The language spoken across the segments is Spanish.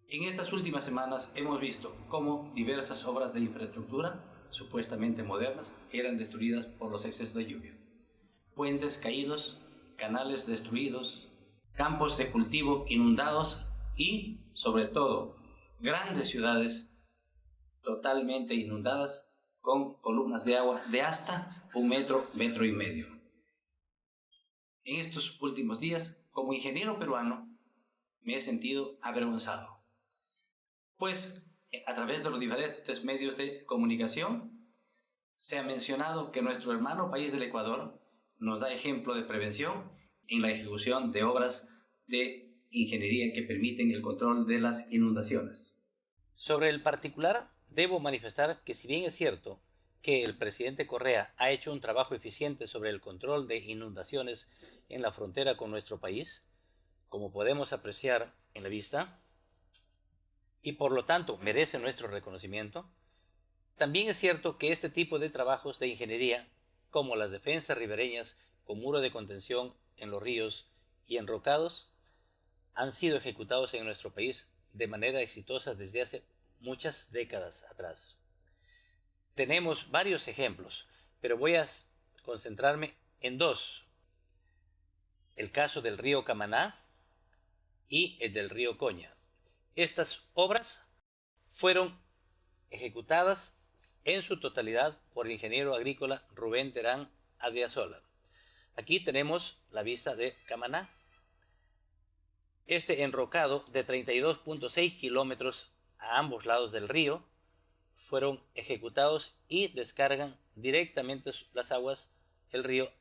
En estas últimas semanas hemos visto cómo diversas obras de infraestructura, supuestamente modernas, eran destruidas por los excesos de lluvia. Puentes caídos, canales destruidos, campos de cultivo inundados y, sobre todo, grandes ciudades totalmente inundadas con columnas de agua de hasta 1 metro, metro y medio. En estos últimos días, como ingeniero peruano, me he sentido avergonzado, pues a través de los diferentes medios de comunicación se ha mencionado que nuestro hermano país del Ecuador nos da ejemplo de prevención en la ejecución de obras de ingeniería que permiten el control de las inundaciones. Sobre el particular, debo manifestar que si bien es cierto que el presidente Correa ha hecho un trabajo eficiente sobre el control de inundaciones en la frontera con nuestro país, como podemos apreciar en la vista, y por lo tanto merece nuestro reconocimiento, también es cierto que este tipo de trabajos de ingeniería, como las defensas ribereñas con muro de contención en los ríos y enrocados, han sido ejecutados en nuestro país de manera exitosa desde hace muchas décadas atrás. Tenemos varios ejemplos, pero voy a concentrarme en dos: el caso del río Camaná y el del río Coña. Estas obras fueron ejecutadas en su totalidad por el ingeniero agrícola Rubén Terán Adriasola. Aquí tenemos la vista de Camaná. Este enrocado de 32.6 kilómetros a ambos lados del río fueron ejecutados y descargan directamente las aguas del río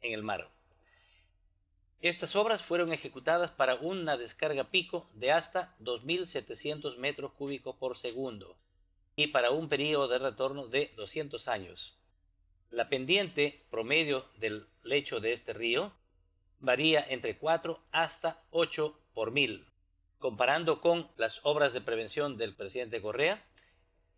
en el mar. Estas obras fueron ejecutadas para una descarga pico de hasta 2.700 metros cúbicos por segundo y para un periodo de retorno de 200 años. La pendiente promedio del lecho de este río varía entre 4 hasta 8 por 1000. Comparando con las obras de prevención del presidente Correa,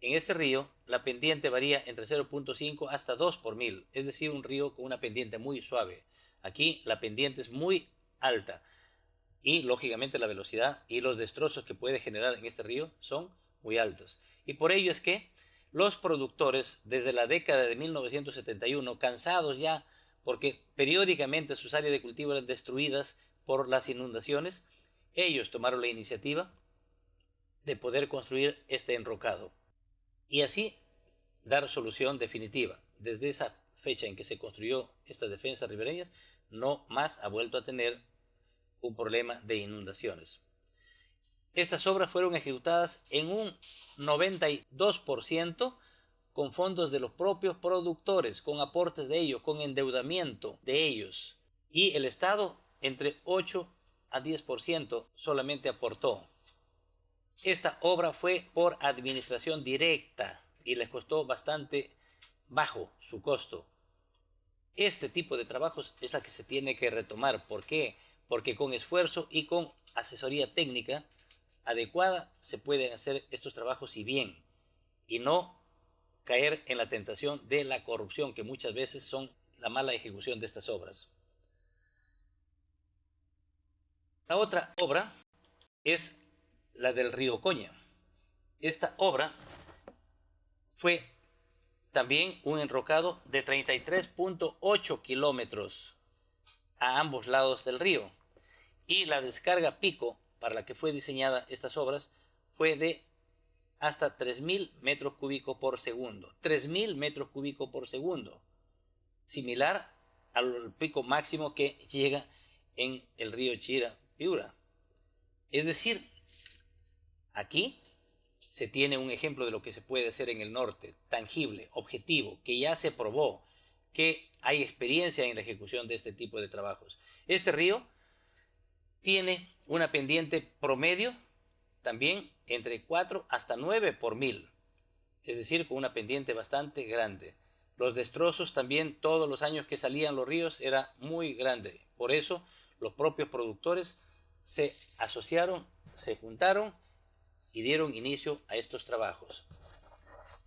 en este río la pendiente varía entre 0.5 hasta 2 por 1000, es decir, un río con una pendiente muy suave. Aquí la pendiente es muy alta y lógicamente la velocidad y los destrozos que puede generar en este río son muy altos. Y por ello es que los productores desde la década de 1971, cansados ya porque periódicamente sus áreas de cultivo eran destruidas por las inundaciones, ellos tomaron la iniciativa de poder construir este enrocado y así dar solución definitiva. Desde esa fecha en que se construyó estas defensas ribereñas, no más ha vuelto a tener un problema de inundaciones. Estas obras fueron ejecutadas en un 92% con fondos de los propios productores, con aportes de ellos, con endeudamiento de ellos. Y el Estado entre 8 a 10% solamente aportó. Esta obra fue por administración directa y les costó bastante bajo su costo. Este tipo de trabajos es la que se tiene que retomar. ¿Por qué? Porque con esfuerzo y con asesoría técnica adecuada se pueden hacer estos trabajos y bien, y no caer en la tentación de la corrupción, que muchas veces son la mala ejecución de estas obras. La otra obra es la del río Coña. Esta obra fue también un enrocado de 33.8 kilómetros a ambos lados del río, y la descarga pico para la que fue diseñada estas obras fue de hasta 3.000 metros cúbicos por segundo. 3.000 metros cúbicos por segundo, similar al pico máximo que llega en el río Chira, Piura. Es decir, aquí se tiene un ejemplo de lo que se puede hacer en el norte, tangible, objetivo, que ya se probó, que hay experiencia en la ejecución de este tipo de trabajos. Este río tiene una pendiente promedio también entre 4 hasta 9 por 1000, es decir, con una pendiente bastante grande. Los destrozos también, todos los años que salían los ríos, era muy grande. Por eso los propios productores se asociaron, se juntaron y dieron inicio a estos trabajos.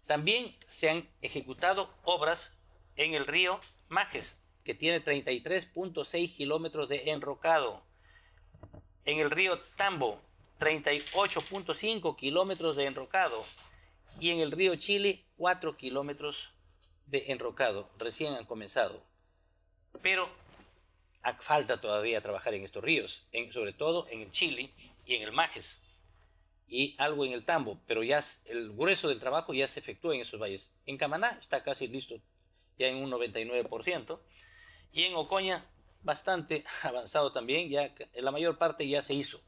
También se han ejecutado obras en el río Majes, que tiene 33.6 kilómetros de enrocado. En el río Tambo, 38.5 kilómetros de enrocado y en el río Chile 4 kilómetros de enrocado. Recién han comenzado. Pero falta todavía trabajar en estos ríos, sobre todo en el Chile y en el Majes y algo en el Tambo, pero ya el grueso del trabajo ya se efectúa en esos valles. En Camaná está casi listo ya en un 99% y en Ocoña bastante avanzado también, ya en la mayor parte ya se hizo.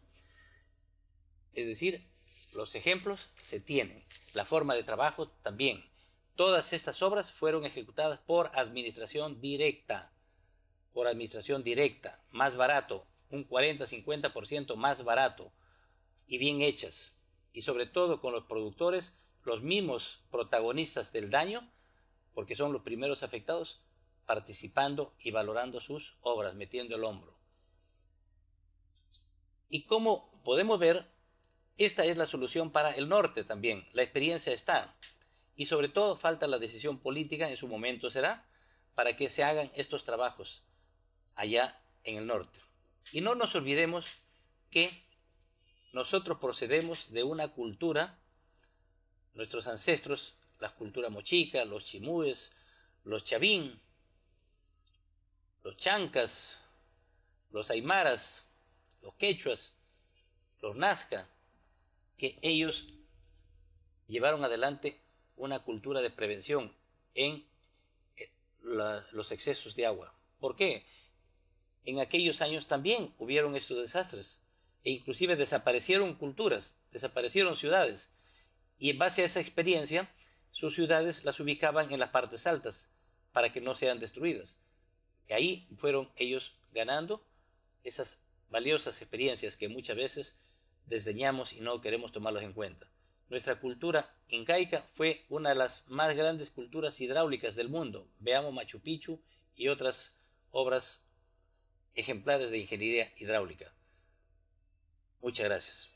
Es decir, los ejemplos se tienen, la forma de trabajo también. Todas estas obras fueron ejecutadas por administración directa, más barato, un 40-50% más barato y bien hechas. Y sobre todo con los productores, los mismos protagonistas del daño, porque son los primeros afectados, participando y valorando sus obras, metiendo el hombro. Y como podemos ver, esta es la solución para el norte también. La experiencia está. Y sobre todo falta la decisión política, en su momento será, para que se hagan estos trabajos allá en el norte. Y no nos olvidemos que nosotros procedemos de una cultura, nuestros ancestros, la cultura mochica, los chimúes, los chavín, los chancas, los aymaras, los quechuas, los nazca, que ellos llevaron adelante una cultura de prevención en los excesos de agua. ¿Por qué? En aquellos años también hubieron estos desastres e inclusive desaparecieron culturas, desaparecieron ciudades y en base a esa experiencia sus ciudades las ubicaban en las partes altas para que no sean destruidas. Y ahí fueron ellos ganando esas valiosas experiencias que muchas veces desdeñamos y no queremos tomarlos en cuenta. Nuestra cultura incaica fue una de las más grandes culturas hidráulicas del mundo. Veamos Machu Picchu y otras obras ejemplares de ingeniería hidráulica. Muchas gracias.